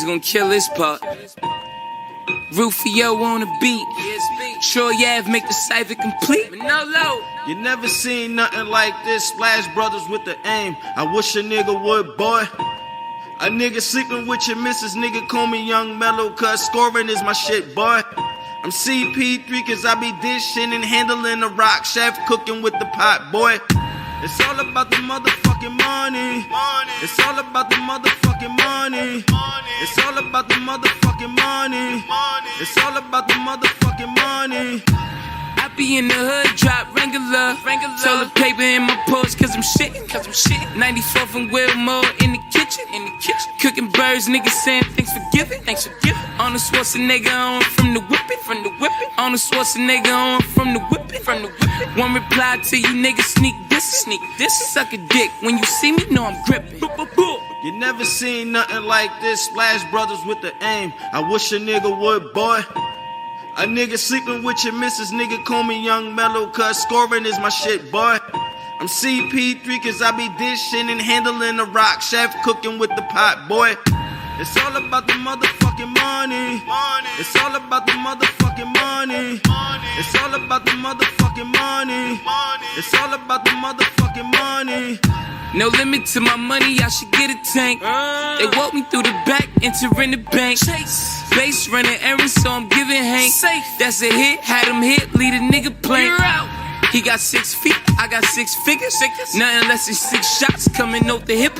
gon' kill this part. Rufio on the beat. Sure, yeah, make the cipher complete. Manolo. You never seen nothing like this. Splash Brothers with the aim. I wish a nigga would, boy. A nigga sleeping with your missus, nigga call me Young Mellow, cause scoring is my shit, boy. I'm CP3 cause I be dishing and handling the rock, chef cooking with the pot, boy. It's all about the motherfucking money. It's all about the motherfucking money. It's all about the motherfucking money. It's all about the motherfucking money. I be in the hood, drop regular. Toilet paper in my purse cause I'm shitting. 94th and Wilmore in the kitchen. Cooking birds, niggas saying thanks for giving. On the Schwarzenegger on from the whipping. On the Schwarzenegger on from the whipping. One reply to you niggas, sneak this. Suck a dick. When you see me, know I'm gripping. You never seen nothing like this. Splash Brothers with the aim. I wish a nigga would, boy. A nigga sleeping with your missus, nigga call me Young Mellow, cause scoring is my shit, boy. I'm CP3 cause I be dishing and handling the rock, chef cooking with the pot, boy. It's all about the motherfucking money. It's all about the motherfucking money. It's all about the motherfucking money. It's all about the motherfucking money. No limit to my money, I should get a tank. They walk me through the back, entering the bank. Base running errands, so I'm giving Hank. That's a hit, had him hit, lead a nigga plank. He got 6 feet, I got 6 figures. Nothing less than 6 shots coming out the hip.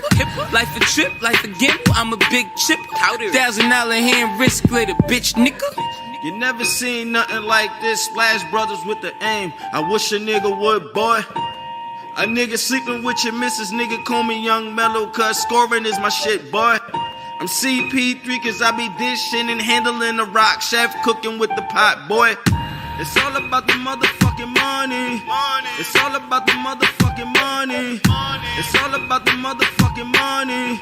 Life a trip, life a gamble, I'm a big chip. $1,000 hand risk later, bitch nigga. You never seen nothing like this. Splash Brothers with the aim. I wish a nigga would, boy. A nigga sleeping with your missus, nigga call me Young Mellow, cause scoring is my shit, boy. I'm CP3 cause I be dishing and handling the rock, chef cooking with the pot, boy. It's all about the motherfucking money. It's all about the motherfucking money. It's all about the motherfucking money.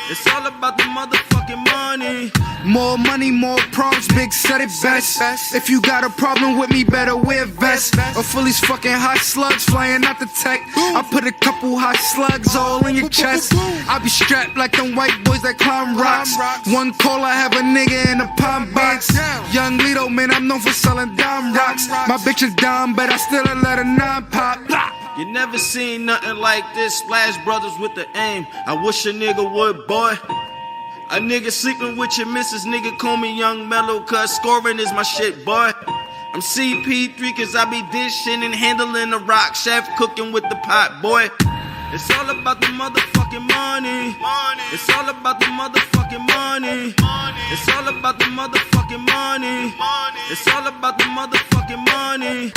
It's all about the motherfucking money. More money, more problems, big said it best. If you got a problem with me, better wear vest. Or full these fucking hot slugs flying out the tech. I put a couple hot slugs all in your chest. I be strapped like them white boys that climb rocks. One call, I have a nigga in a pine box. Young Lido, man, I'm known for selling dime rocks. My bitch is dumb, but I still let a 9 pop. You never seen nothing like this. Splash Brothers with the aim. I wish a nigga would, boy. A nigga sleeping with your missus, nigga call me Young Mellow, cause scoring is my shit, boy. I'm CP3 cause I be dishing and handling the rock, chef cooking with the pot, boy. It's all about the motherfucking money. It's all about the motherfucking money. It's all about the motherfucking money. It's all about the motherfucking money.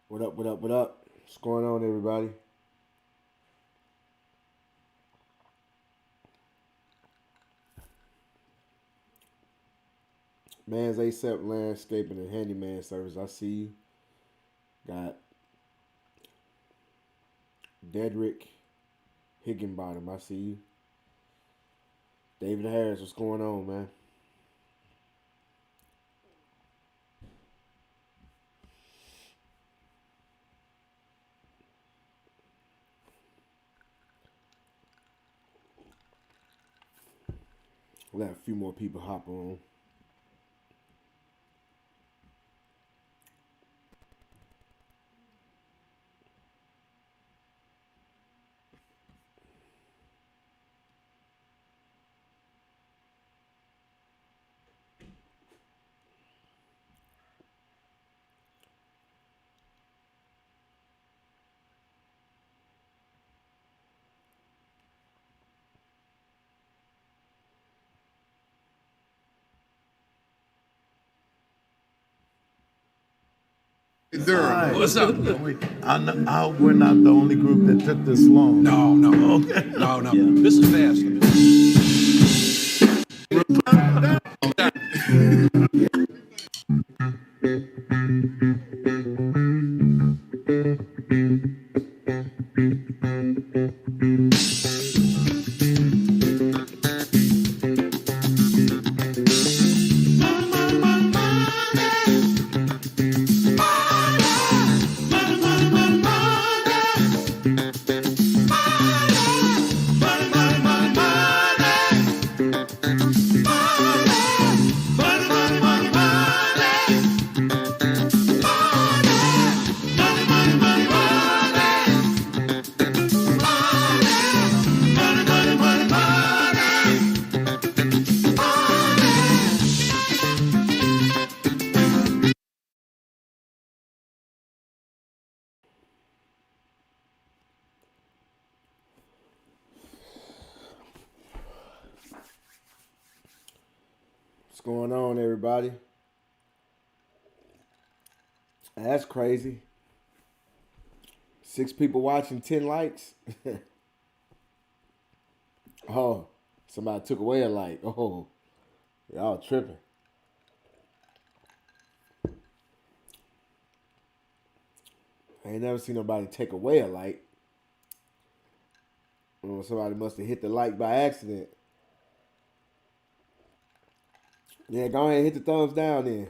What up, what up, what up? What's going on, everybody? Man's ASAP Landscaping and Handyman Service. I see you. Got Dedrick Higginbottom. I see you. David Harris, what's going on, man? Let a few more people hop on. Durham. What's up? I hope we're not the only group that took this long. No. Okay. No. This is fast. What's going on, everybody? That's crazy. 6 people watching, 10 likes. Oh, somebody took away a like. Oh, y'all tripping. I ain't never seen nobody take away a like. Well, somebody must have hit the like by accident. Yeah, go ahead and hit the thumbs down then.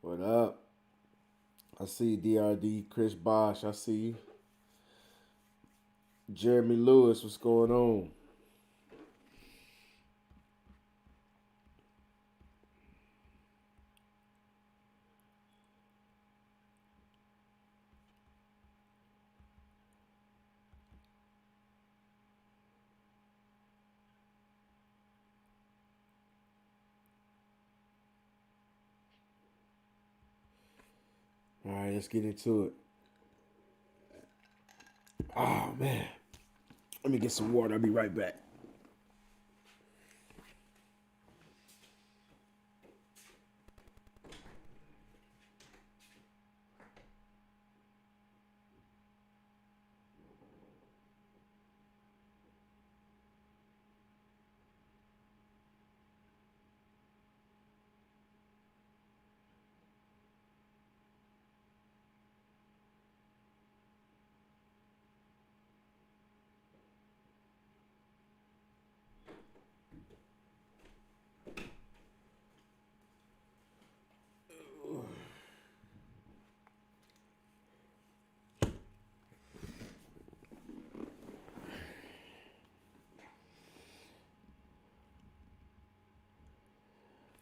What up? I see DRD, Chris Bosch. I see you. Jeremy Lewis, what's going on? All right, let's get into it. Oh, man. Let me get some water. I'll be right back.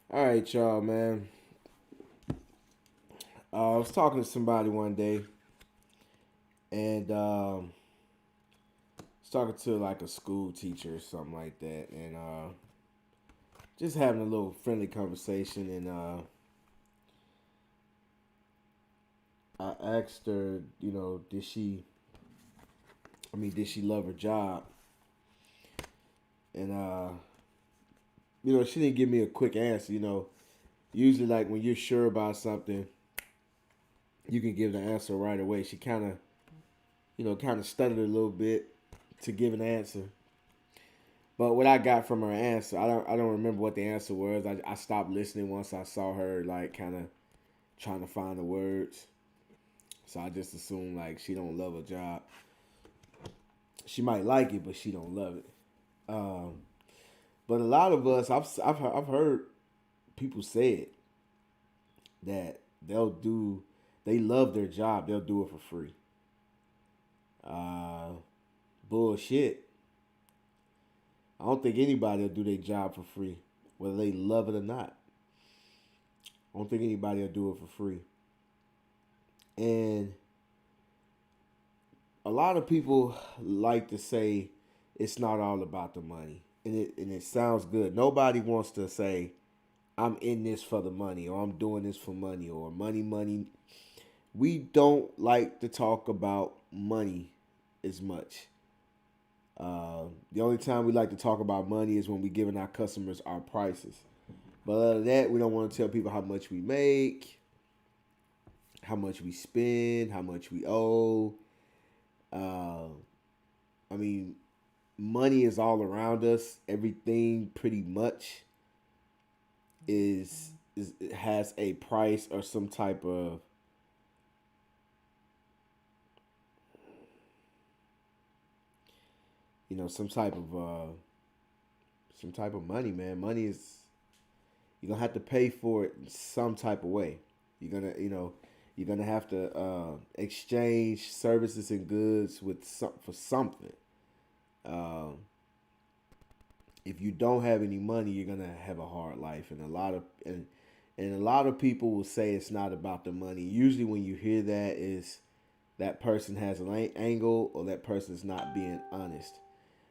All right, y'all, man. I was talking to somebody one day, and I was talking to like a school teacher or something like that, and just having a little friendly conversation, and I asked her, did she love her job? And she didn't give me a quick answer. Usually, like, when you're sure about something, you can give the answer right away. She kind of stuttered a little bit to give an answer. But what I got from her answer, I don't remember what the answer was. I stopped listening once I saw her like kind of trying to find the words. So I just assumed like she don't love her job. She might like it, but she don't love it. Um, but a lot of us, I've heard people say it that they love their job, they'll do it for free. Uh, Bullshit. I don't think anybody will do their job for free, whether they love it or not. I don't think anybody will do it for free. And a lot of people like to say it's not all about the money. And it sounds good. Nobody wants to say, I'm in this for the money, or I'm doing this for money, or money, money. We don't like to talk about money as much. The only time we like to talk about money is when we're giving our customers our prices. But other than that, we don't want to tell people how much we make, how much we spend, how much we owe. Uh, I mean, money is all around us. Everything pretty much is has a price or some type of some type of money, man. Money is you're gonna have to pay for it in some type of way. You're gonna have to exchange services and goods for something. Um, if you don't have any money, you're gonna have a hard life, and a lot of people will say it's not about the money. Usually, when you hear that, is that person has an angle or that person is not being honest.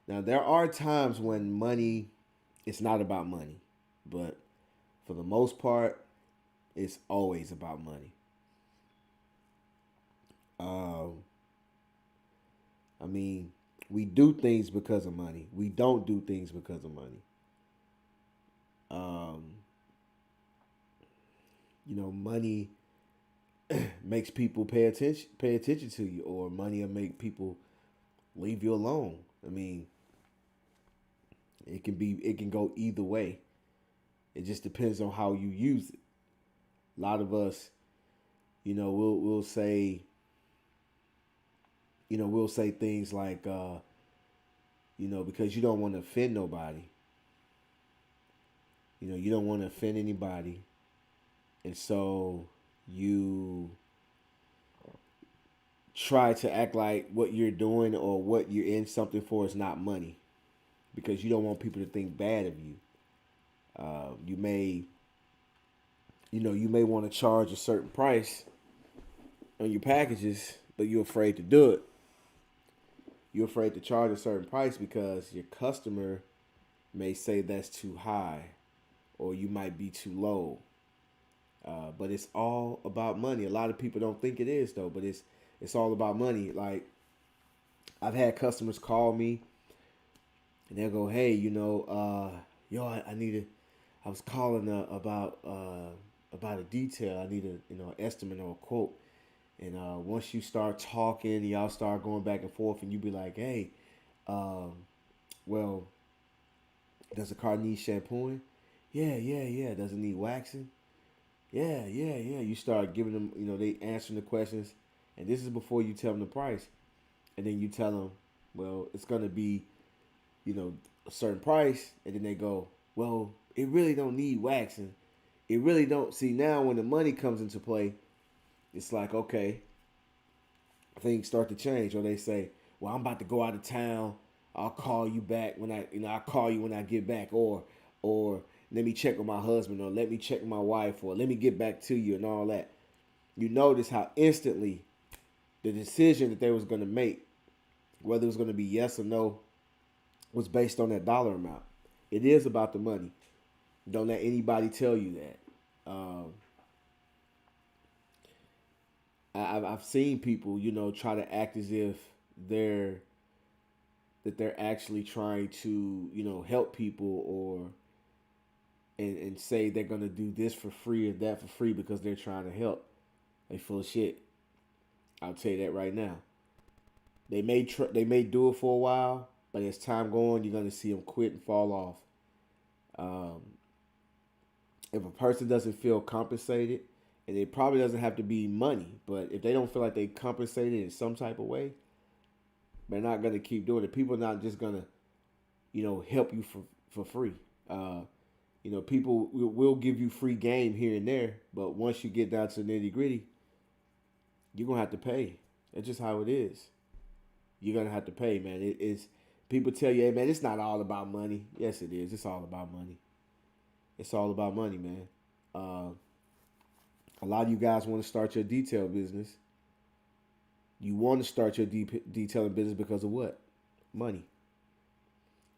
Now, there are times when money, it's not about money, but for the most part, it's always about money. Um, I mean, we do things because of money. We don't do things because of money. Um, Money makes people pay attention to you, or money will make people leave you alone. I mean, it can go either way. It just depends on how you use it. A lot of us, we'll say, we'll say things like, because you don't want to offend nobody. You don't want to offend anybody, and so you try to act like what you're doing or what you're in something for is not money, because you don't want people to think bad of you. You may, you may want to charge a certain price on your packages, but you're afraid to do it. You're afraid to charge a certain price because your customer may say that's too high, or you might be too low. But it's all about money. A lot of people don't think it is though, but it's all about money. Like, I've had customers call me and they'll go, "Hey, yo, I was calling about a detail. I need a estimate or a quote." And once you start talking, y'all start going back and forth, and you be like, "Hey, um, well, does the car need shampooing? Yeah, yeah, yeah. Does it need waxing? Yeah, yeah, yeah." You start giving them, they answering the questions, and this is before you tell them the price, and then you tell them, "Well, it's gonna be, a certain price," and then they go, "Well, it really don't need waxing. It really don't." See, now when the money comes into play, it's like, okay, things start to change, or they say, "Well, I'm about to go out of town. I'll call you back when I'll call you when I get back," or let me check with my husband, or let me check with my wife, or let me get back to you, and all that. You notice how instantly the decision that they was going to make, whether it was going to be yes or no, was based on that dollar amount. It is about the money. Don't let anybody tell you that. I've seen people, try to act as if they're actually trying to, help people, or and say they're gonna do this for free and that for free because they're trying to help. They full of shit. I'll tell you that right now. They may do it for a while, But as time goes on, you're gonna see them quit and fall off. Um, if a person doesn't feel compensated, and it probably doesn't have to be money, but if they don't feel like they compensated in some type of way, they're not gonna keep doing it. People are not just gonna, help you for free. Uh, people will give you free game here and there, but once you get down to the nitty gritty, you're gonna have to pay. That's just how it is. You're gonna have to pay, man. It's people tell you, hey man, it's not all about money. Yes, it is. It's all about money. It's all about money, man. A lot of you guys want to start your detail business. You want to start your detailing business because of what? Money.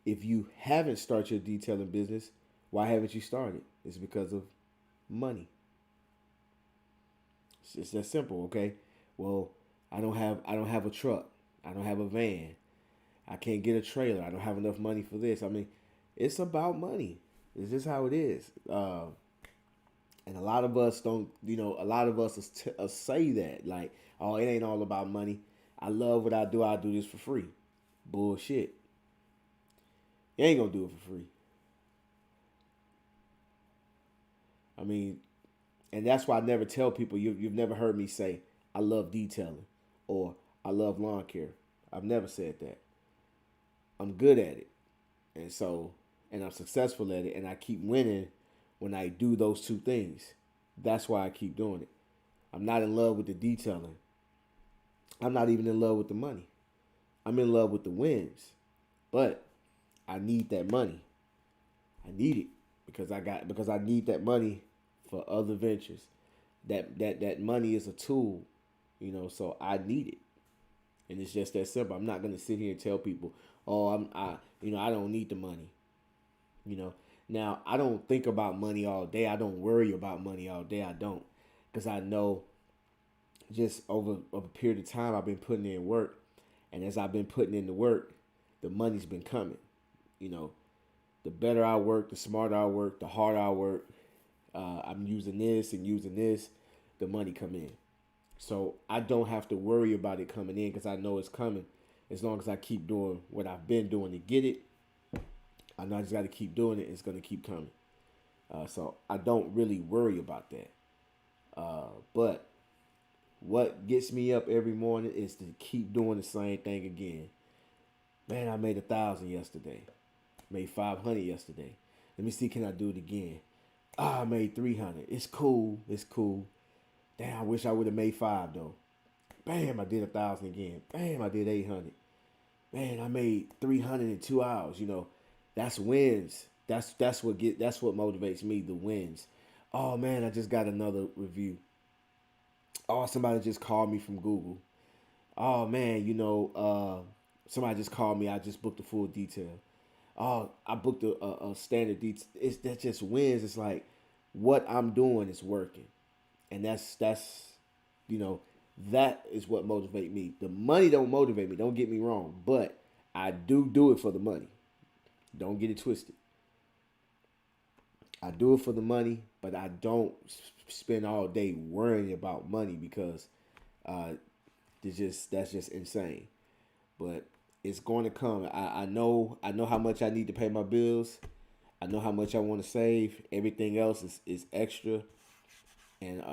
If you haven't started your detailing business, why haven't you started? It's because of money. It's that simple, okay? Well, I don't have a truck. I don't have a van. I can't get a trailer. I don't have enough money for this. I mean, it's about money. It's just how it is. And a lot of us don't, a lot of us say that, like, oh, it ain't all about money. I love what I do. I do this for free. Bullshit. You ain't gonna do it for free. I mean, and that's why I never tell people, you've never heard me say, I love detailing or I love lawn care. I've never said that. I'm good at it. And I'm successful at it, and I keep winning when I do those two things. That's why I keep doing it. I'm not in love with the detailing. I'm not even in love with the money. I'm in love with the wins. But I need that money. I need it because I need that money for other ventures. That money is a tool, so I need it. And it's just that simple. I'm not gonna sit here and tell people, oh, I don't need the money. Now I don't think about money all day. I don't worry about money all day. I don't, because I know just over a period of time I've been putting in work, and as I've been putting in the work, the money's been coming. The better I work, the smarter I work, the harder I work. I'm using this and using this, the money come in. So I don't have to worry about it coming in because I know it's coming. As long as I keep doing what I've been doing to get it, I know I just got to keep doing it. It's going to keep coming. So I don't really worry about that. But what gets me up every morning is to keep doing the same thing again. Man, I made 1,000 yesterday. Made 500 yesterday. Let me see, can I do it again? I made 300. It's cool. It's cool. Damn, I wish I would have made 5 though. Bam, I did 1,000 again. Bam, I did 800. Man, I made 300 in 2 hours. That's wins. That's what motivates me. The wins. Oh man, I just got another review. Oh, somebody just called me from Google. Oh man, somebody just called me. I just booked a full detail. Oh, I booked a standard detail. That just wins. It's like what I'm doing is working, and that's that is what motivates me. The money don't motivate me. Don't get me wrong, but I do it for the money. Don't get it twisted. I do it for the money, but I don't spend all day worrying about money because that's just insane. But it's going to come. I know how much I need to pay my bills. I know how much I want to save. Everything else is extra, and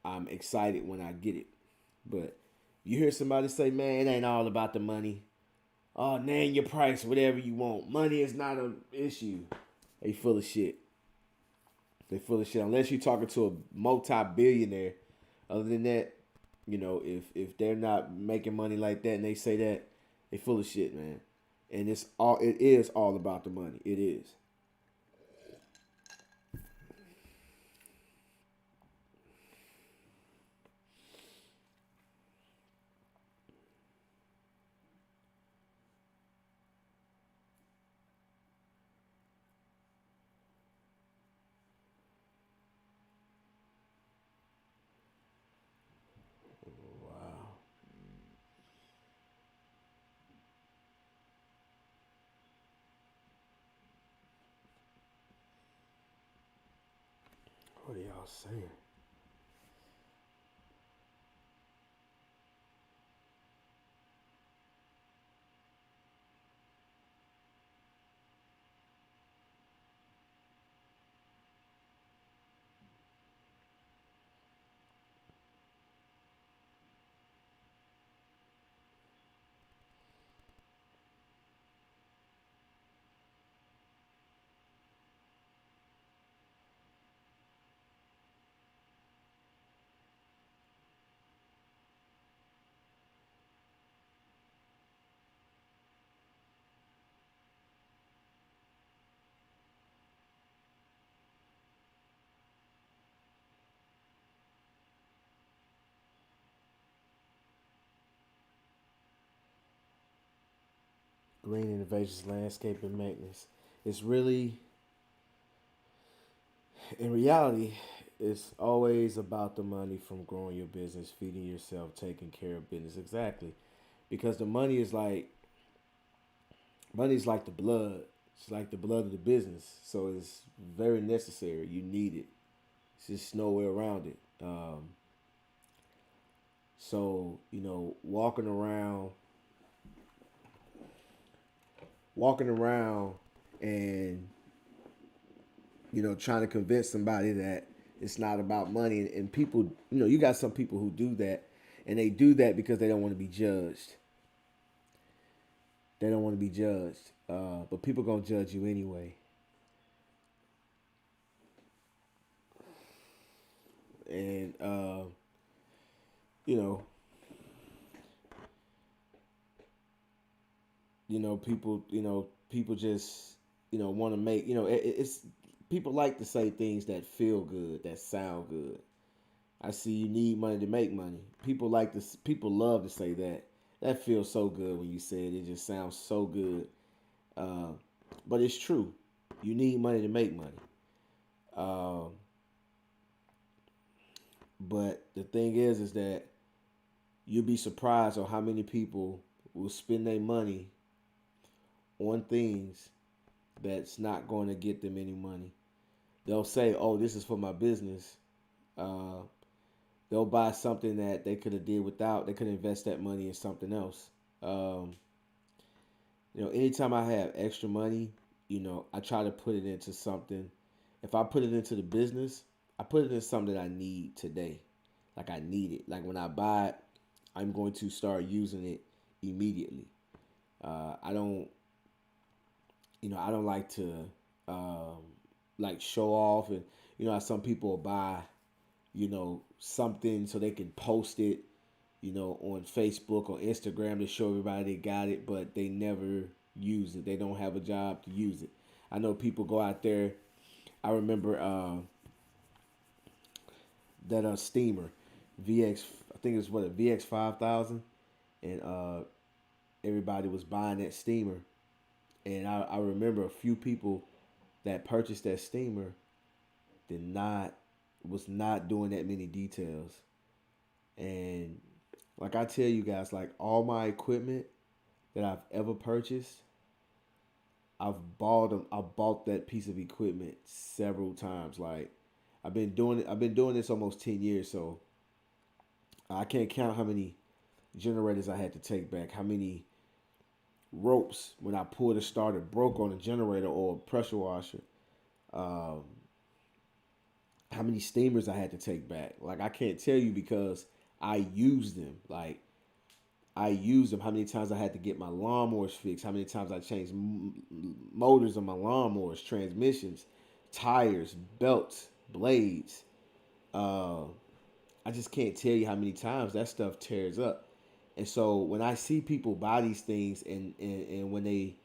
I'm excited when I get it. But you hear somebody say, "Man, it ain't all about the money." Oh, name your price, whatever you want. Money is not an issue. They full of shit. They full of shit. Unless you're talking to a multi-billionaire. Other than that, if they're not making money like that and they say that, they full of shit, man. And it is all about the money. It is. What are y'all saying? Green innovations, landscape and maintenance. It's really, in reality, it's always about the money from growing your business, feeding yourself, taking care of business. Exactly, because the money is like the blood. It's like the blood of the business. So it's very necessary. You need it. It's just no way around it. So walking around, and trying to convince somebody that it's not about money. And people, you got some people who do that, and they do that because they don't want to be judged. They don't want to be judged, but people gonna judge you anyway. And you know, people just want to make it's people like to say things that feel good, that sound good. I see you need money to make money. People love to say that. That feels so good when you say it. It just sounds so good. Uh, but it's true. You need money to make money. Um, but the thing is that you'll be surprised on how many people will spend their money on things that's not going to get them any money. They'll say, "Oh, this is for my business." Uh, they'll buy something that they could have did without. They could invest that money in something else. Um, anytime I have extra money, I try to put it into something. If I put it into the business, I put it in something that I need today. Like I need it. Like when I buy it, I'm going to start using it immediately. I don't, I don't like to um, like show off, and how some people buy, something so they can post it, on Facebook or Instagram to show everybody they got it, but they never use it. They don't have a job to use it. I know people go out there. I remember that steamer, VX. I think it's what a VX 5000, and everybody was buying that steamer, and I remember a few people that purchased that steamer did not was not doing that many details. And like I tell you guys, like all my equipment that I've ever purchased, I've bought them. I bought that piece of equipment several times. Like I've been doing it. I've been doing this almost 10 years, so I can't count how many generators I had to take back. How many ropes when I pulled a starter broke on a generator or a pressure washer. Um, how many steamers I had to take back. Like I can't tell you because I use them. Like I use them. How many times I had to get my lawnmowers fixed? How many times I changed motors on my lawnmowers, transmissions, tires, belts, blades. Uh, I just can't tell you how many times that stuff tears up. And so when I see people buy these things, and when they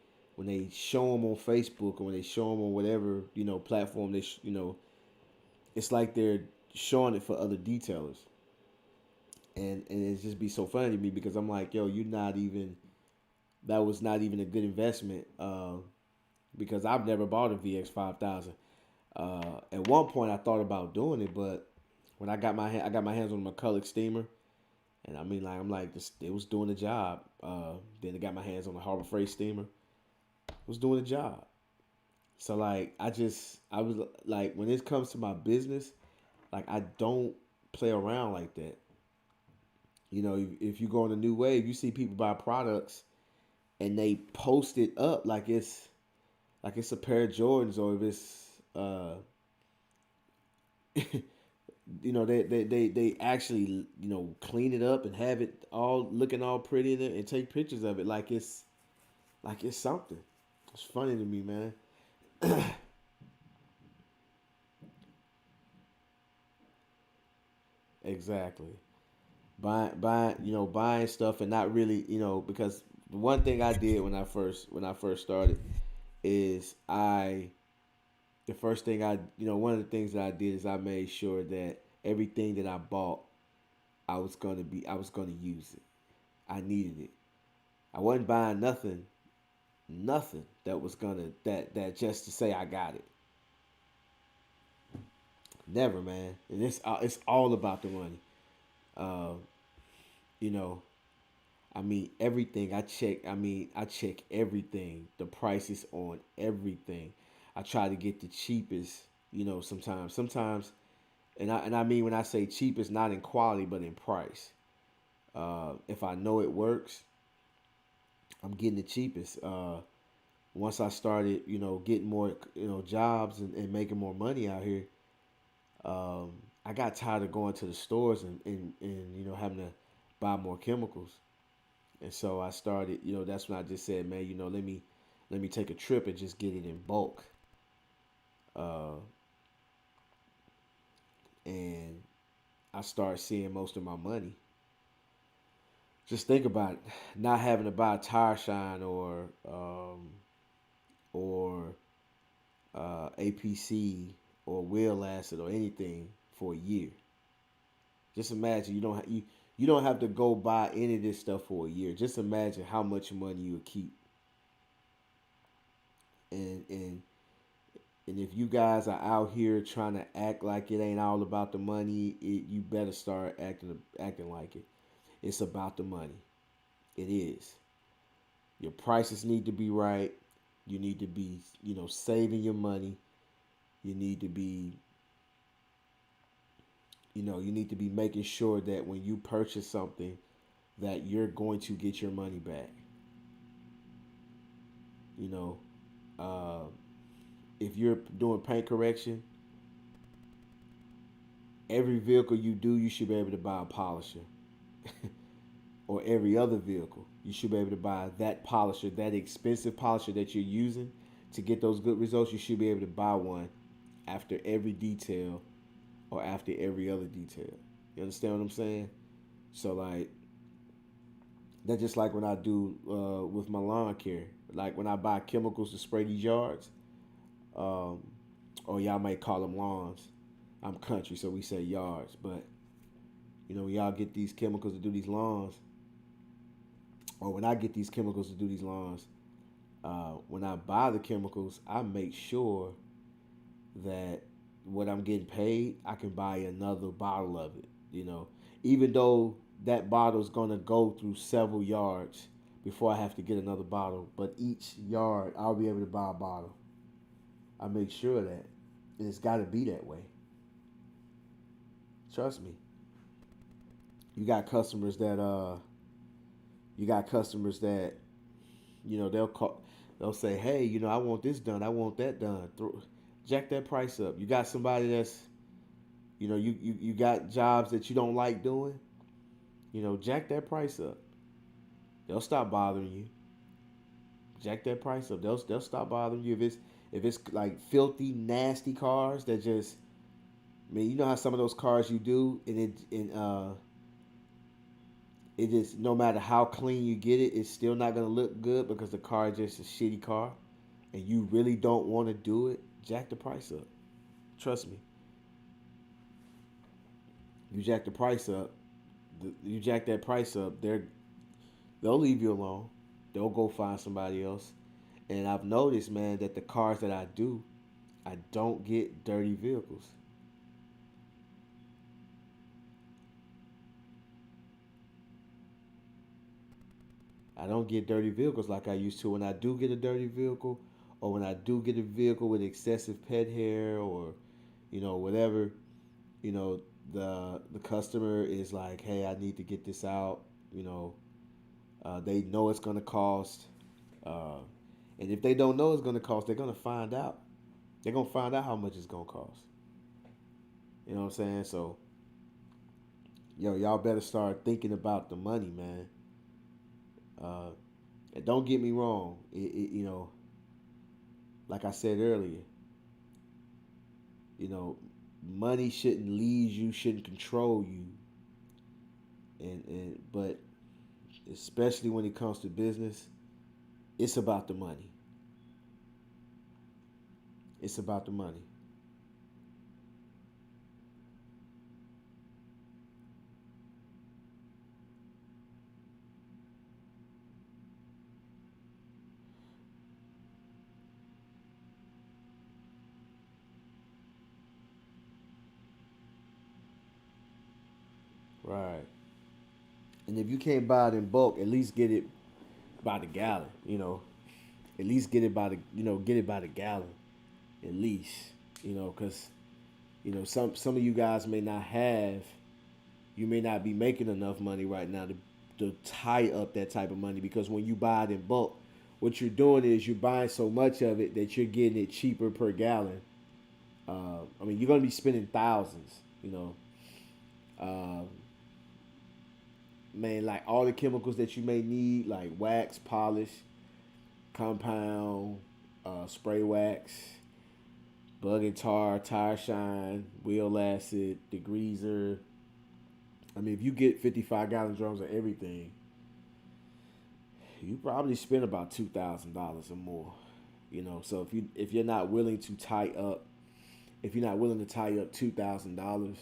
show them on Facebook, or when they show them on whatever platform it's like they're showing it for other detailers, and it just be so funny to me because I'm like, yo, you're not even that was not even a good investment, because I've never bought a VX 5000. At one point I thought about doing it, but when I got my hands on a McCulloch steamer, and I mean like I'm like this, it was doing the job. Then I got my hands on the Harbor Freight steamer, it was doing the job. So like I was like when it comes to my business, like I don't play around like that. If you go on a new wave, you see people buy products and they post it up like it's a pair of Jordans, or if it's they actually clean it up and have it all looking all pretty in it and take pictures of it like it's something. It's funny to me, man. Exactly. Buying stuff and not really, because the one thing I did when I first started is the first thing one of the things that I did is I made sure that everything that I bought, I was gonna use it. I needed it. I wasn't buying nothing Nothing that was gonna that just to say I got it. Never, man. And it's all about the money. Uh, you know, I mean everything. I check everything. The prices on everything. I try to get the cheapest. Sometimes, and I mean when I say cheapest, not in quality but in price. If I know it works, I'm getting the cheapest. Once I started, getting more, jobs and making more money out here, I got tired of going to the stores and having to buy more chemicals. And so I started, that's when I just said, man, let me take a trip and just get it in bulk. Uh, and I started seeing most of my money. Just think about it, not having to buy a tire shine or APC or wheel acid or anything for a year. Just imagine you don't have to go buy any of this stuff for a year. Just imagine how much money you would keep. And if you guys are out here trying to act like it ain't all about the money, you better start acting like it. It's about the money. It is. Your prices need to be right. You need to be, saving your money. You need to be, you need to be making sure that when you purchase something, that you're going to get your money back. You know, uh, if you're doing paint correction, every vehicle you do, you should be able to buy a polisher. Or every other vehicle, you should be able to buy that polisher, that expensive polisher that you're using to get those good results. You should be able to buy one after every detail or after every other detail. You understand what I'm saying? So like that's just like when I do with my lawn care. Like when I buy chemicals to spray these yards, um, or y'all might call them lawns. I'm country, so we say yards. But when y'all get these chemicals to do these lawns, or when I get these chemicals to do these lawns, when I buy the chemicals, I make sure that what I'm getting paid, I can buy another bottle of it. Even though that bottle's gonna go through several yards before I have to get another bottle, but each yard I'll be able to buy a bottle. I make sure of that, and it's got to be that way. Trust me. You got customers that they'll say, hey, I want this done, I want that done. Jack that price up. You got somebody that's, you got jobs that you don't like doing, jack that price up. They'll stop bothering you. Jack that price up. They'll stop bothering you if it's like filthy, nasty cars that just, man, you know how some of those cars you do, it is, no matter how clean you get it, it's still not gonna look good because the car is just a shitty car, and you really don't want to do it. Jack the price up. Trust me. You jack the price up. You jack that price up. They'll leave you alone. They'll go find somebody else. And I've noticed, man, that the cars that I do, I don't get dirty vehicles. I don't get dirty vehicles like I used to. When I do get a dirty vehicle, or when I do get a vehicle with excessive pet hair, or whatever, you know, the customer is like, hey, I need to get this out. They know it's gonna cost, uh, and if they don't know it's gonna cost, they're gonna find out. They're gonna find out how much it's gonna cost. You know what I'm saying? So, y'all better start thinking about the money, man. Uh, and don't get me wrong. Like I said earlier, you know, money shouldn't lead you, shouldn't control you. But especially when it comes to business, it's about the money. It's about the money. Right. And if you can't buy it in bulk, at least get it by the gallon. At least get it by the get it by the gallon. At least because some of you guys may not have. You may not be making enough money right now to tie up that type of money, because when you buy it in bulk, what you're doing is you're buying so much of it that you're getting it cheaper per gallon. I mean, you're gonna be spending thousands. Um, Man, like all the chemicals that you may need, like wax, polish, compound, spray wax, bug and tar, tire shine, wheel acid, degreaser. I mean, if you get 55-gallon drums of everything, you probably spend about $2,000 or more. So if you're not willing to tie up, if you're not willing to tie up $2,000,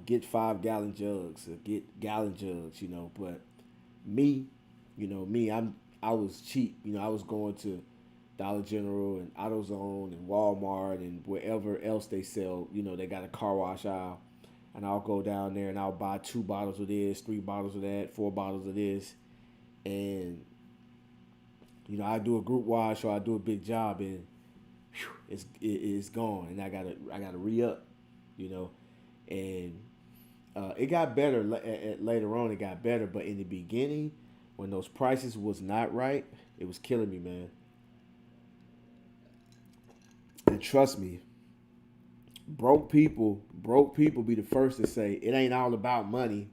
get 5-gallon jugs or get gallon jugs. But me, I was cheap. I was going to Dollar General and AutoZone and Walmart and wherever else they sell. They got a car wash aisle, and I'll go down there and I'll buy 2 bottles of this, 3 bottles of that, 4 bottles of this, and I do a group wash or I do a big job, and it's gone, and I gotta re up, and it got better later on. It got better, but in the beginning, when those prices was not right, it was killing me, man. And trust me, broke people be the first to say it ain't all about money.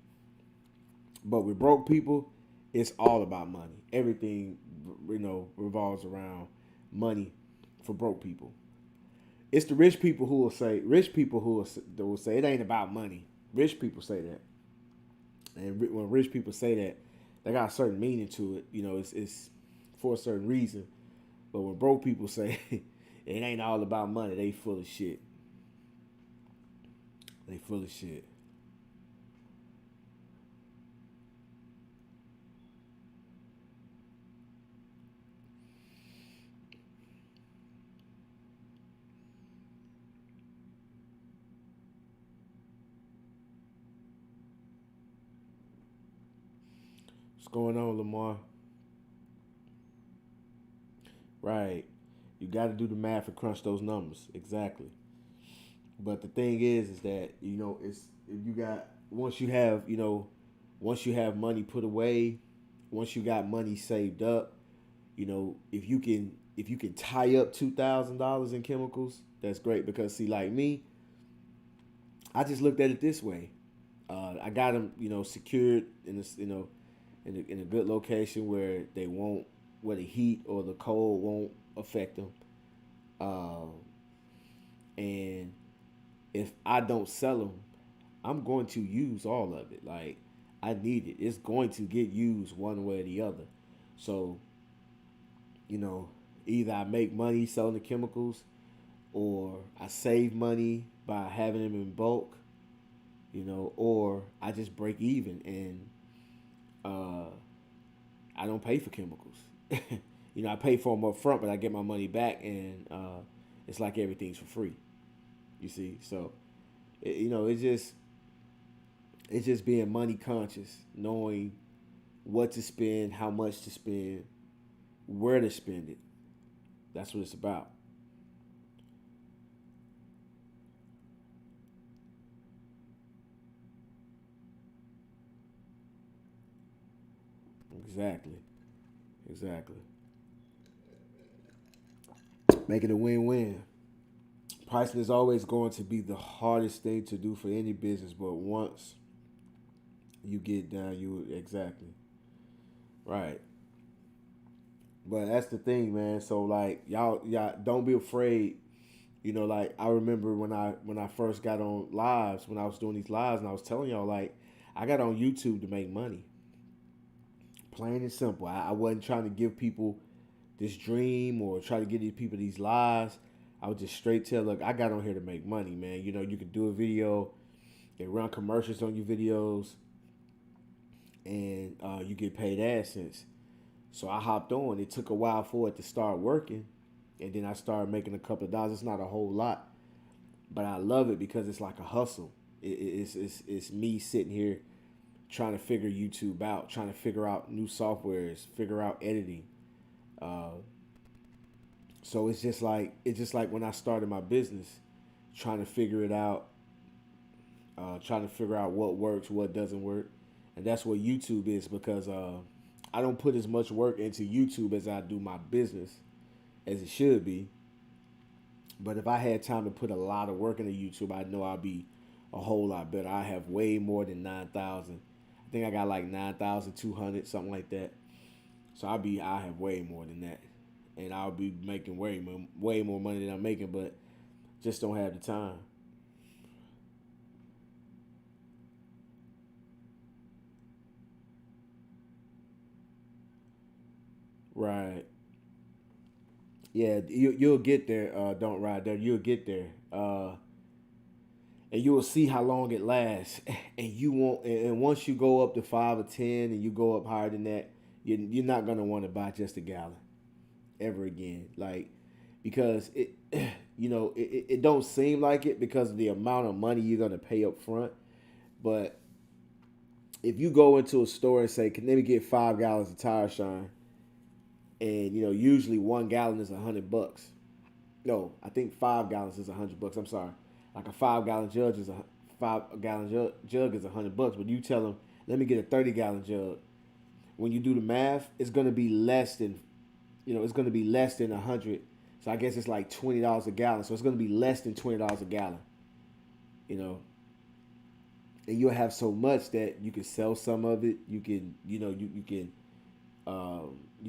But with broke people, it's all about money. Everything, revolves around money for broke people. It's the rich people who will say it ain't about money. Rich people say that, and when rich people say that, they got a certain meaning to it. It's for a certain reason. But when broke people say it ain't all about money, they full of shit. They full of shit. What's going on, Lamar? Right. You got to do the math and crunch those numbers. Exactly. But the thing is that it's if you got once you have money put away, once you got money saved up, if you can tie up $2,000 in chemicals, that's great. Because see, like me, I just looked at it this way. I got them, secured in this, in a good location where where the heat or the cold won't affect them. And if I don't sell them, I'm going to use all of it. Like, I need it. It's going to get used one way or the other. So, either I make money selling the chemicals, or I save money by having them in bulk, or I just break even and I don't pay for chemicals. I pay for them up front, but I get my money back, and it's like everything's for free. You see, so it's just being money conscious, knowing what to spend, how much to spend, where to spend it. That's what it's about. Exactly. Make it a win-win. Pricing is always going to be the hardest thing to do for any business, but once you get down, exactly right. But that's the thing, man. So like y'all don't be afraid. Like I remember when I first got on lives, when I was doing these lives, and I was telling y'all, like, I got on YouTube to make money. Plain and simple. I wasn't trying to give people this dream or try to give these people these lies. I would just straight tell, look, I got on here to make money, man. You can do a video, they run commercials on your videos, and you get paid AdSense. So I hopped on. It took a while for it to start working, and then I started making a couple of dollars. It's not a whole lot, but I love it because it's like a hustle. It's me sitting here trying to figure YouTube out, trying to figure out new softwares, figure out editing. So it's just like when I started my business, trying to figure it out, trying to figure out what works, what doesn't work, and that's what YouTube is because I don't put as much work into YouTube as I do my business, as it should be. But if I had time to put a lot of work into YouTube, I know I'd be a whole lot better. I have way more than 9,000. I think I got like 9,200, something like that. So I have way more than that, and I'll be making way more money than I'm making, but just don't have the time. Right. Yeah, you'll get there. Don't ride there. You'll get there. And you will see how long it lasts. And you won't. And once you go up to 5 or 10, and you go up higher than that, you're not gonna want to buy just a gallon ever again. Like, because it don't seem like it because of the amount of money you're gonna pay up front. But if you go into a store and say, "Can let me get 5 gallons of tire shine," and usually 1 gallon is $100. No, I think 5 gallons is $100. I'm sorry, like a 5 gallon jug is a 5 gallon jug is $100. But you tell them, "Let me get a 30 gallon jug." When you do the math, it's gonna be less than, it's gonna be less than 100. So I guess it's like $20 a gallon. So it's gonna be less than $20 a gallon. You know, and you'll have so much that you can sell some of it. You can, you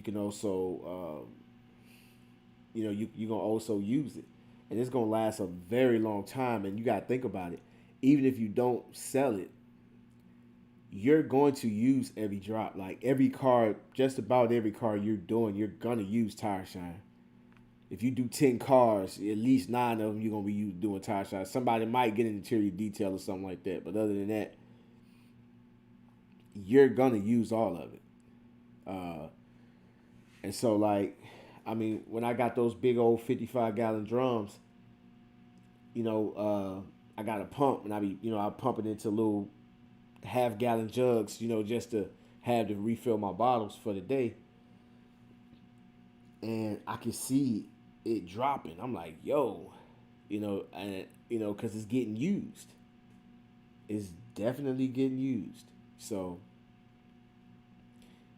can also, you're gonna also use it, and it's gonna last a very long time. And you gotta think about it. Even if you don't sell it, you're going to use every drop. Like every car, just about every car you're doing, you're gonna use tire shine. If you do 10 cars, at least 9 of them you're gonna be doing tire shine. Somebody might get an interior detail or something like that, but other than that, you're gonna use all of it. And so, like, I mean, when I got those big old 55-gallon drums, I got a pump, and I pump it into little half-gallon jugs, just to have to refill my bottles for the day. And I can see it dropping. I'm like, yo, because it's getting used. It's definitely getting used. So,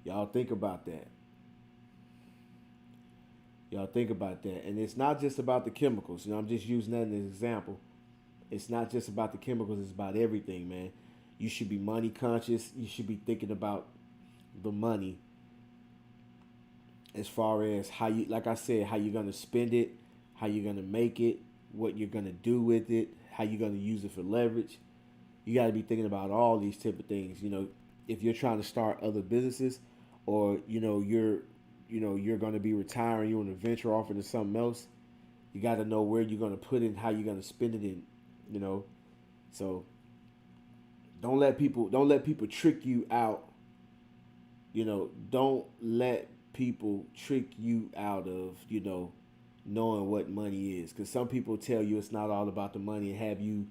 y'all think about that. And it's not just about the chemicals. I'm just using that as an example. It's not just about the chemicals. It's about everything, man. You should be money conscious. You should be thinking about the money as far as how you, like I said, how you're going to spend it, how you're going to make it, what you're going to do with it, how you're going to use it for leverage. You got to be thinking about all these type of things. If you're trying to start other businesses, or you're going to be retiring, you want to venture off into something else, you got to know where you're going to put it, how you're going to spend it in, So don't let people trick you out. Don't let people trick you out of, knowing what money is. Because some people tell you it's not all about the money and have you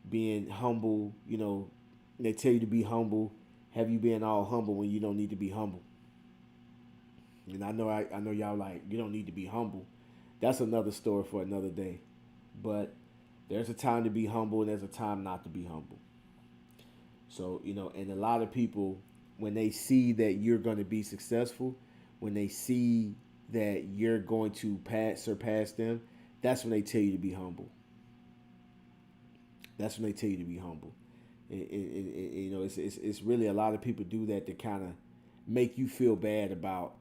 being humble, they tell you to be humble, have you being all humble when you don't need to be humble. And I know y'all like, you don't need to be humble. That's another story for another day. But there's a time to be humble and there's a time not to be humble. So, and a lot of people, when they see that you're going to be successful, when they see that you're going to surpass them, that's when they tell you to be humble. That's when they tell you to be humble. It's really a lot of people do that to kind of make you feel bad about,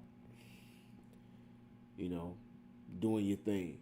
doing your thing.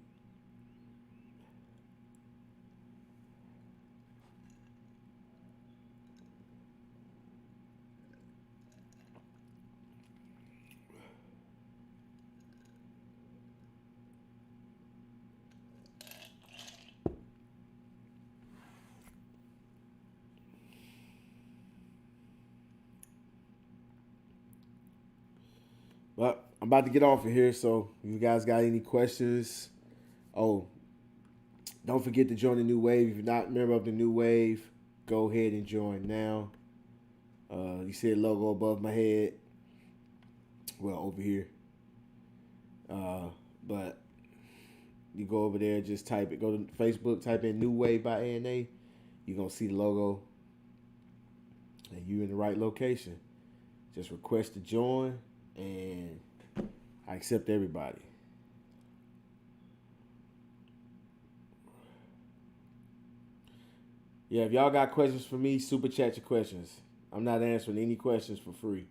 But I'm about to get off of here, so if you guys got any questions, don't forget to join the New Wave. If you're not a member of the New Wave, go ahead and join now. You see a logo above my head. Well, over here. But you go over there, just type it. Go to Facebook, type in New Wave by ANA. You're going to see the logo. And you're in the right location. Just request to join, and I accept everybody. Yeah, if y'all got questions for me, super chat your questions. I'm not answering any questions for free.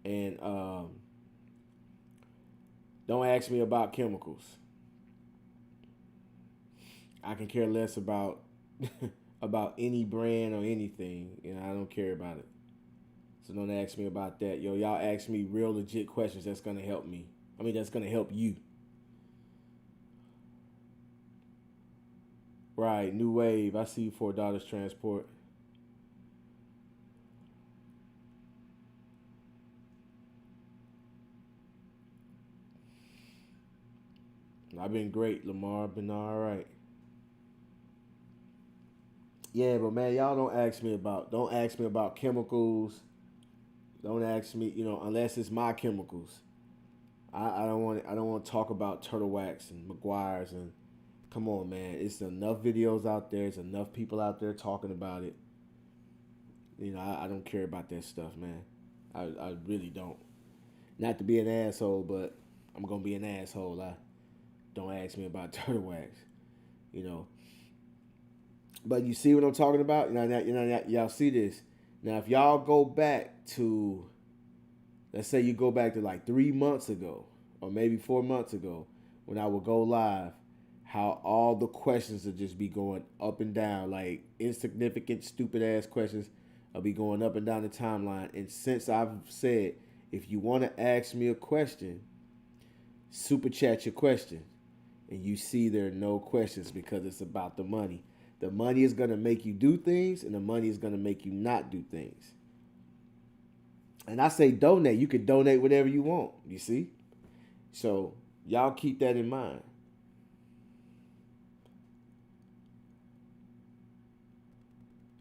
And don't ask me about chemicals. I can care less about about any brand or anything, and I don't care about it. So don't ask me about that. Yo, y'all ask me real legit questions that's gonna help me. I mean, that's gonna help you. Right, New Wave. I see you $4 transport. I've been great, Lamar. Been all right. Yeah, but man, y'all don't ask me about chemicals. Don't ask me, unless it's my chemicals. I don't want to talk about Turtle Wax and McGuire's and come on, man. It's enough videos out there. There's enough people out there talking about it. I don't care about that stuff, man. I really don't. Not to be an asshole, but I'm gonna be an asshole. Don't ask me about Turtle Wax. But you see what I'm talking about? Y'all see this. Now, if y'all go back to, let's say you go back to like 3 months ago, or maybe 4 months ago, when I would go live, how all the questions would just be going up and down, like insignificant, stupid ass questions will be going up and down the timeline. And since I've said, if you want to ask me a question, super chat your question. And you see there are no questions because it's about the money. The money is going to make you do things, and the money is going to make you not do things. And I say donate. You can donate whatever you want, you see? So y'all keep that in mind.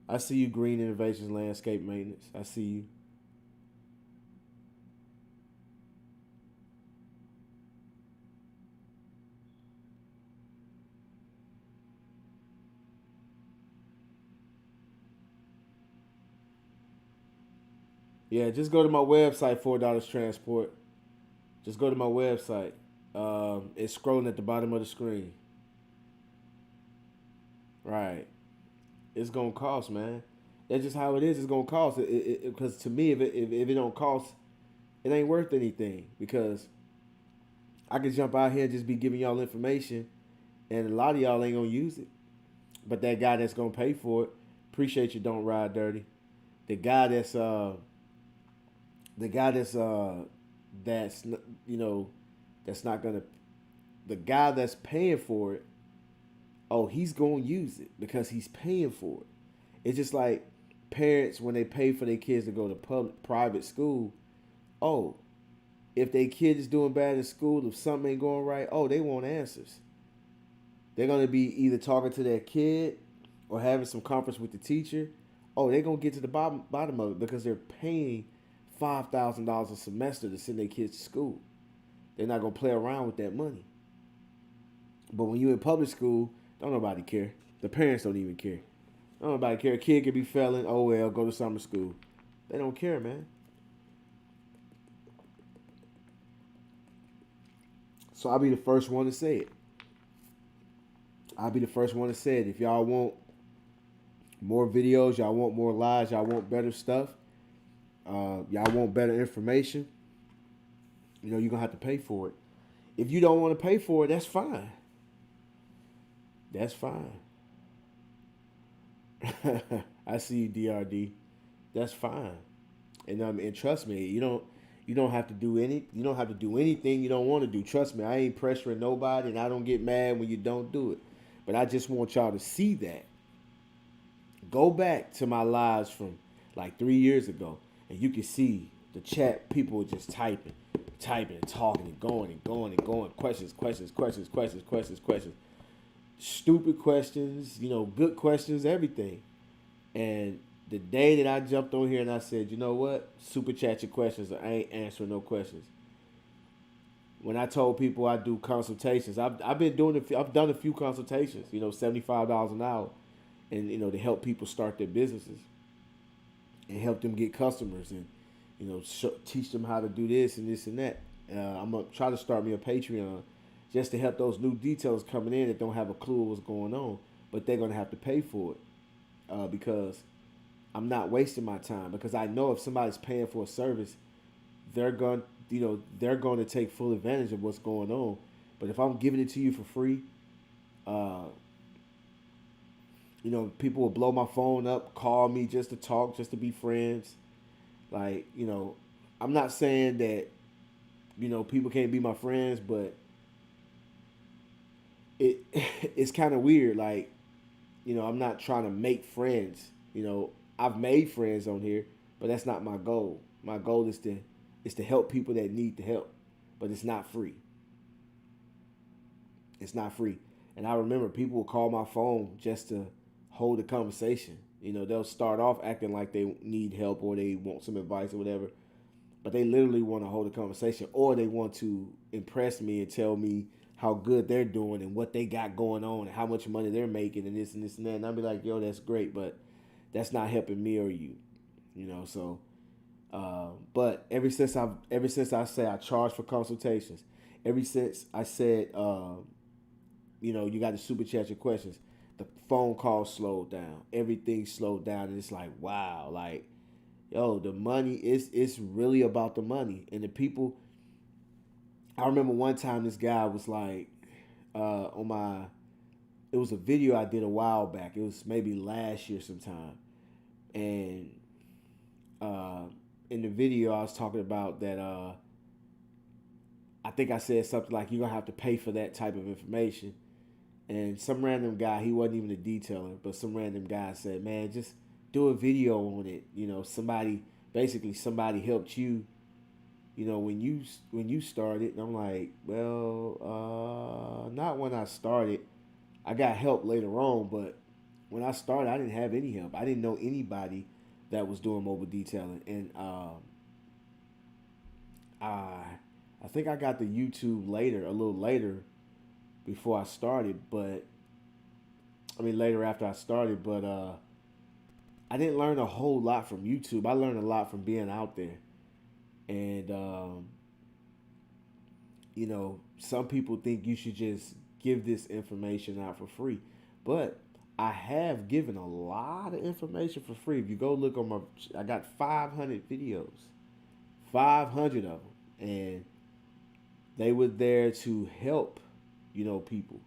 I see you, Green Innovations Landscape Maintenance. I see you. Yeah, just go to my website, $4 transport. Just go to my website. It's scrolling at the bottom of the screen. Right. It's gonna cost, man. That's just how it is. It's gonna cost. Because to me, if it don't cost, it ain't worth anything. Because I could jump out here and just be giving y'all information, and a lot of y'all ain't gonna use it. But that guy that's gonna pay for it, appreciate you. Don't ride dirty. The guy that's that's not gonna, the guy that's paying for it, oh, he's gonna use it because he's paying for it. It's just like parents when they pay for their kids to go to private school. Oh, if their kid is doing bad in school, if something ain't going right, oh, they want answers. They're gonna be either talking to their kid or having some conference with the teacher. Oh, they're gonna get to the bottom of it because they're paying $5,000 a semester to send their kids to school. They're not gonna play around with that money. But when you're in public school, don't nobody care. The parents don't even care. Don't nobody care. A kid could be failing. Oh well, go to summer school. They don't care, man. So I'll be the first one to say it. I'll be the first one to say it. If y'all want more videos, y'all want more lives, y'all want better stuff, y'all want better information, you're going to have to pay for it. If you don't want to pay for it, that's fine. That's fine. I see you, DRD. That's fine. And trust me, you don't have to do anything you don't want to do. Trust me, I ain't pressuring nobody, and I don't get mad when you don't do it. But I just want y'all to see that. Go back to my lives from like 3 years ago, and you can see the chat. People were just typing and talking and going. Questions. Stupid questions, good questions, everything. And the day that I jumped on here and I said, you know what, super chat your questions, or I ain't answering no questions. When I told people I do consultations, I've been doing I've done a few consultations, $75 an hour, and to help people start their businesses and help them get customers and teach them how to do this and this and that. I'm gonna try to start me a Patreon just to help those new details coming in that don't have a clue what's going on, but they're gonna have to pay for it because I'm not wasting my time, because I know if somebody's paying for a service, they're going to take full advantage of what's going on. But if I'm giving it to you for free, people will blow my phone up, call me just to talk, just to be friends. Like, I'm not saying that, people can't be my friends, but it's kind of weird. Like, I'm not trying to make friends. I've made friends on here, but that's not my goal. My goal is to help people that need the help, but it's not free. It's not free. And I remember people would call my phone just to hold a conversation. They'll start off acting like they need help or they want some advice or whatever, but they literally want to hold a conversation, or they want to impress me and tell me how good they're doing and what they got going on and how much money they're making and this and this and that. And I'll be like, yo, that's great, but that's not helping me or you. So but ever since I say I charge for consultations, ever since I said you got to super chat your questions, the phone calls slowed down, everything slowed down, and it's like, wow, like, yo, the money it's really about the money. And the people, I remember one time this guy was like, it was a video I did a while back, it was maybe last year sometime, and in the video I was talking about that I think I said something like, you're gonna have to pay for that type of information. And some random guy, he wasn't even a detailer, but some random guy said, man, just do a video on it. Somebody helped you, when you started. And I'm like, well, not when I started. I got help later on, but when I started, I didn't have any help. I didn't know anybody that was doing mobile detailing. And I think I got the YouTube a little later before I started, but later after I started, but I didn't learn a whole lot from YouTube. I learned a lot from being out there. And some people think you should just give this information out for free, but I have given a lot of information for free. If you go look on I got 500 videos, 500 of them, and they were there to help people,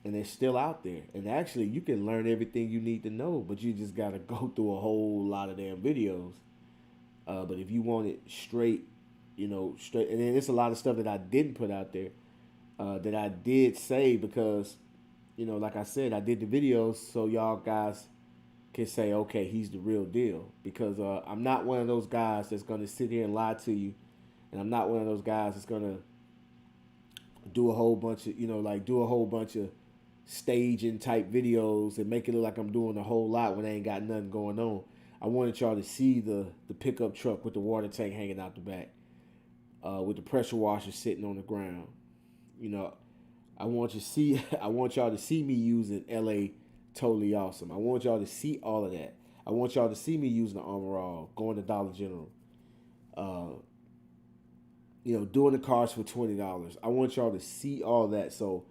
and they're still out there. And actually, you can learn everything you need to know, but you just got to go through a whole lot of damn videos. But if you want it straight, straight, and then there's a lot of stuff that I didn't put out there that I did say, because, like I said, I did the videos so y'all guys can say, okay, he's the real deal. Because I'm not one of those guys that's going to sit here and lie to you, and I'm not one of those guys that's going to do a whole bunch of staging type videos and make it look like I'm doing a whole lot when I ain't got nothing going on. I wanted y'all to see the pickup truck with the water tank hanging out the back, with the pressure washer sitting on the ground. I want y'all to see me using LA Totally Awesome. I want y'all to see all of that. I want y'all to see me using the Armor All, going to Dollar General, doing the cars for $20. I want y'all to see all that. So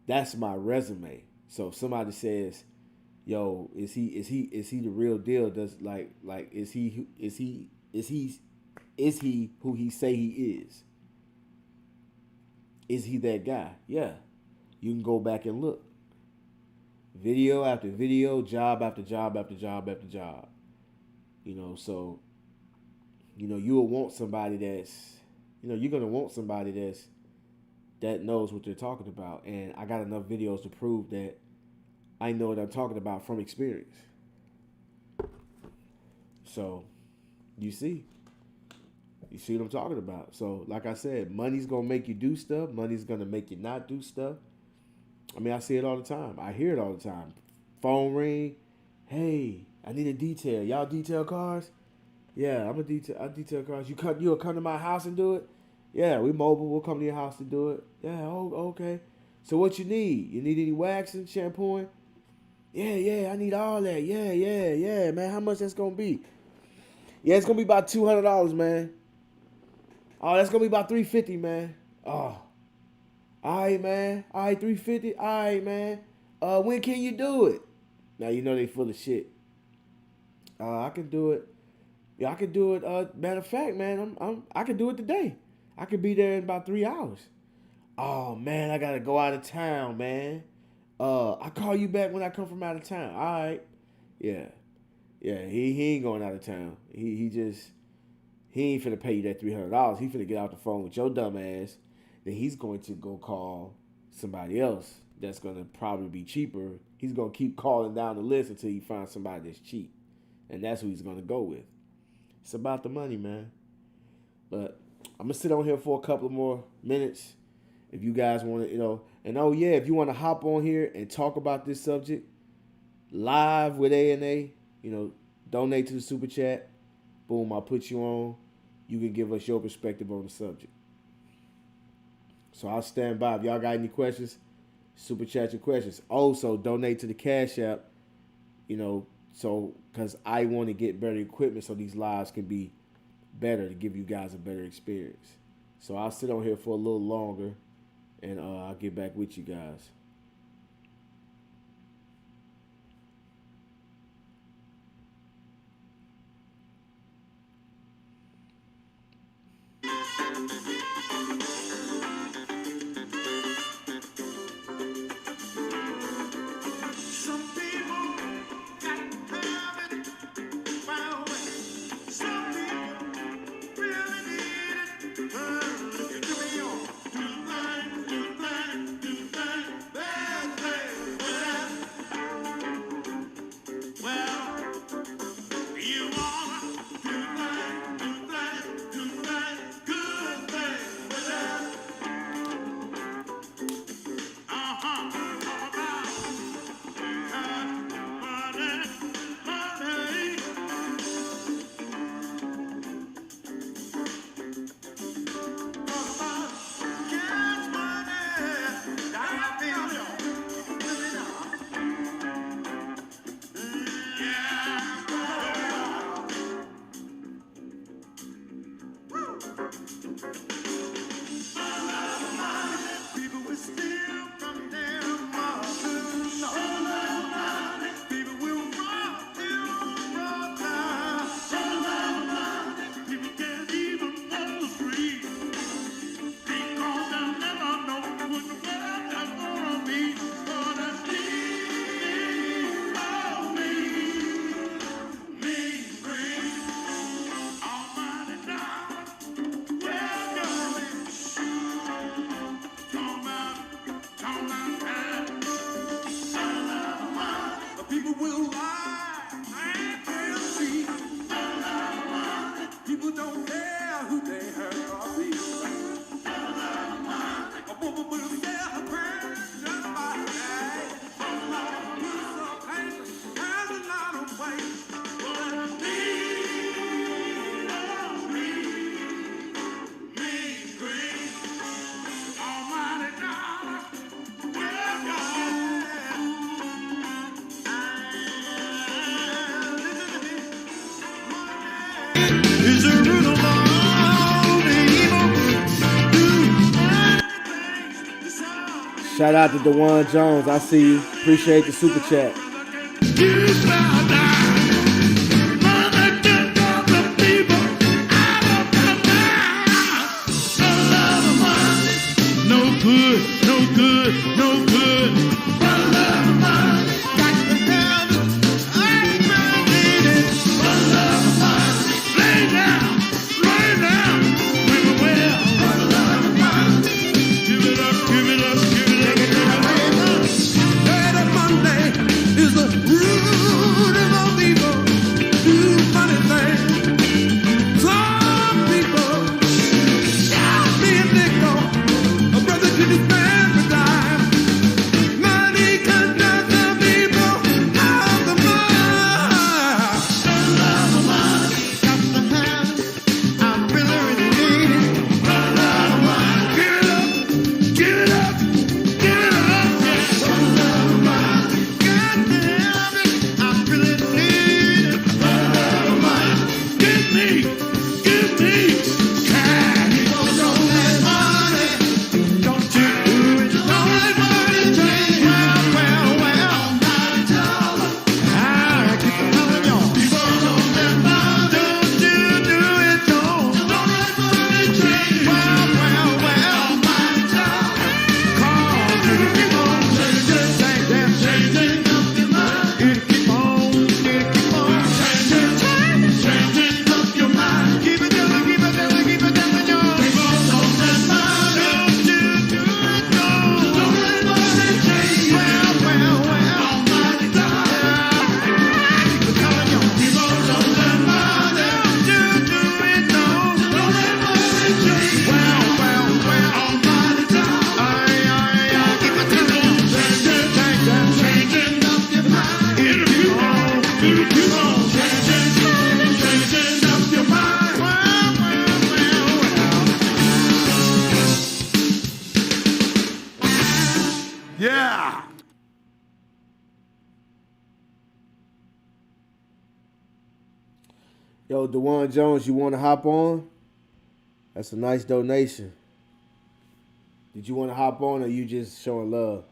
that's my resume. So if somebody says, yo, is he the real deal? Is he who he say he is? Is he that guy? Yeah. You can go back and look. Video after video, job after job after job after job. So you'll want somebody you're gonna want somebody that knows what they're talking about. And I got enough videos to prove that I know what I'm talking about from experience. So you see what I'm talking about. So like I said, money's gonna make you do stuff. Money's gonna make you not do stuff. I see it all the time. I hear it all the time. Phone ring. Hey, I need a detail. Y'all detail cars? Yeah, I detail cars. You'll come to my house and do it? Yeah, we mobile. We'll come to your house to do it. Yeah, okay. So what you need? You need any waxing, shampooing? Yeah, I need all that. Yeah, man. How much that's gonna be? Yeah, it's gonna be about $200, man. Oh, that's gonna be about $350, man. Oh, all right, man. All right, $350. All right, man. When can you do it? Now you know they full of shit. I can do it. Yeah, I can do it. Matter of fact, man, I can do it today. I could be there in about 3 hours. Oh man, I gotta go out of town, man. I'll call you back when I come from out of town. All right. Yeah. He ain't going out of town. He ain't finna pay you that $300. He finna get out the phone with your dumb ass. Then he's going to go call somebody else that's gonna probably be cheaper. He's gonna keep calling down the list until he finds somebody that's cheap, and that's who he's gonna go with. It's about the money, man. But I'm gonna sit on here for a couple more minutes. If you guys want to, and oh yeah, if you want to hop on here and talk about this subject live with A&A, donate to the super chat. Boom, I'll put you on. You can give us your perspective on the subject. So I'll stand by. If y'all got any questions, super chat your questions. Also, donate to the Cash App, so because I want to get better equipment so these lives can be better, to give you guys a better experience. So I'll sit on here for a little longer, and I'll get back with you guys. Shout out to DeJuan Jones. I see you. Appreciate the super chat. Yo, DeJuan Jones, you want to hop on? That's a nice donation. Did you want to hop on or you just showing love?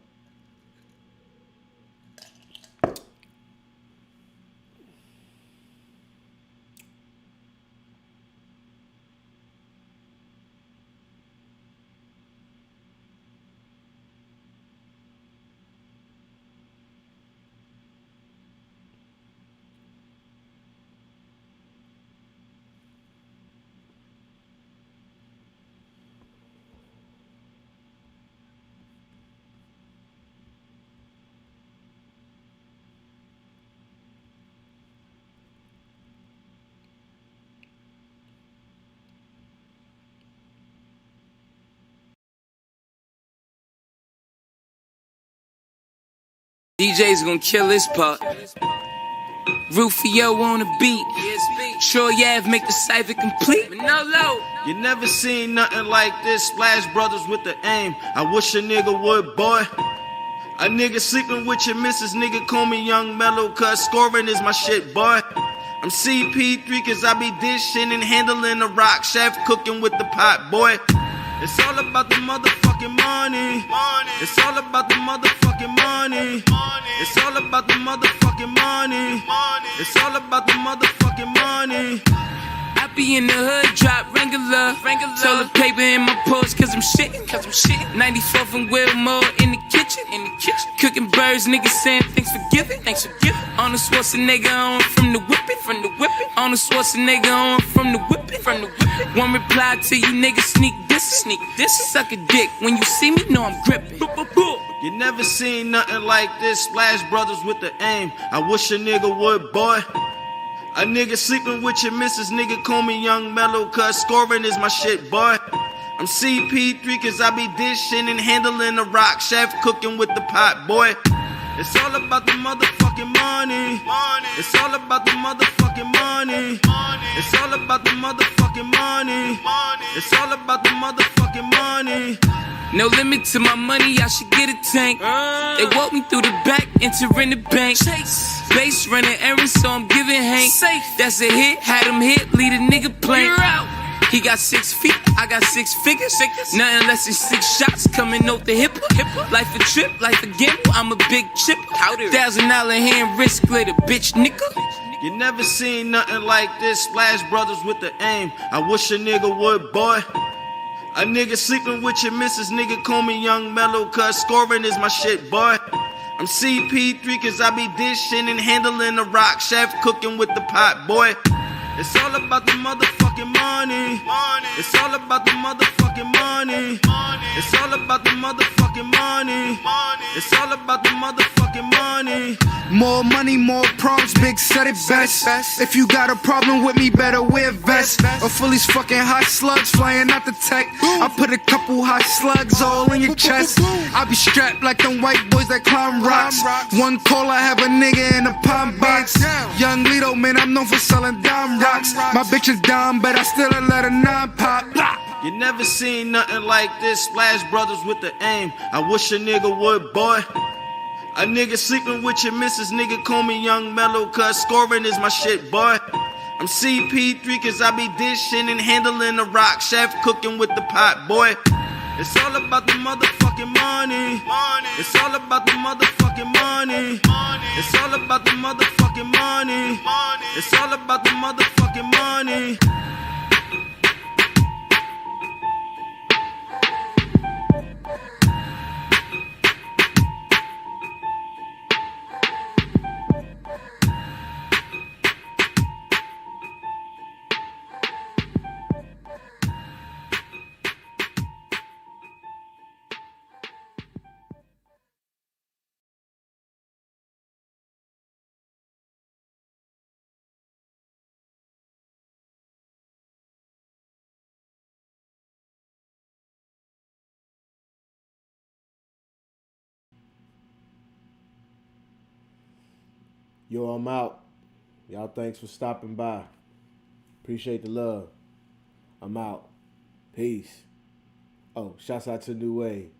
DJ's gonna kill this part. Rufio on the beat. Sure, yeah, make the cipher complete. Manolo. You never seen nothing like this. Splash Brothers with the aim. I wish a nigga would, boy. A nigga sleeping with your missus, nigga call me Young Mellow, cause scoring is my shit, boy. I'm CP3 cause I be dishing and handling the rock, chef cooking with the pot, boy. It's all about the motherfucking money. It's all about the motherfucking money. It's all about the motherfucking money. It's all about the motherfucking money. I be in the hood, drop regular. Toilet paper in my purse, cause I'm shitting. 94th and Wilmore in the kitchen. Cooking birds, niggas saying thanks for giving. On the Schwarzenegger on from the whipping. On the Schwarzenegger on from the whipping. One reply to you niggas, sneak this. Suck a dick, when you see me, know I'm gripping. You never seen nothing like this. Splash Brothers with the aim. I wish a nigga would, boy. A nigga sleeping with your missus, nigga call me Young Mellow, cause scoring is my shit, boy. I'm CP3 cause I be dishing and handling the rock, chef cooking with the pot, boy. It's all about the motherfucking money. It's all about the motherfucking money. It's all about the motherfucking money. It's all about the motherfucking money. No limit to my money, I should get a tank. They walk me through the back, entering the bank. Base running errands, so I'm giving Hank. That's a hit, had him hit, lead a nigga plank. He got 6 feet, I got 6 figures. Nothing less than 6 shots coming off the hip. Life a trip, life a gamble, I'm a big chip. $1,000 hand wrist glitter, bitch nigga. You never seen nothing like this. Splash Brothers with the aim. I wish a nigga would, boy. A nigga sleeping with your missus, nigga call me Young Mellow, cause scoring is my shit, boy. I'm CP3 cause I be dishing and handling the rock, chef cooking with the pot, boy. It's all about the motherfucking money. It's all about the motherfucking money. It's all about the motherfucking money. It's all about the motherfucking money. More money, more problems, big said it best. If you got a problem with me, better wear vest. Or fully's fucking hot slugs flying out the tech. I put a couple hot slugs all in your chest. I be strapped like them white boys that climb rocks. One call, I have a nigga in a palm box. Young Lito, man, I'm known for selling dime rocks. My bitch is dumb, but I still let a 9 pop. You never seen nothing like this. Splash Brothers with the aim. I wish a nigga would, boy. A nigga sleeping with your missus, nigga call me Young Mellow, cause scoring is my shit, boy. I'm CP3 cause I be dishing and handling the rock, chef cooking with the pot, boy. It's all about the motherfucking money. It's all about the motherfucking money. It's all about the motherfucking money. It's all about the motherfucking money. Yo, I'm out. Y'all thanks for stopping by. Appreciate the love. I'm out. Peace. Oh, shouts out to New Way.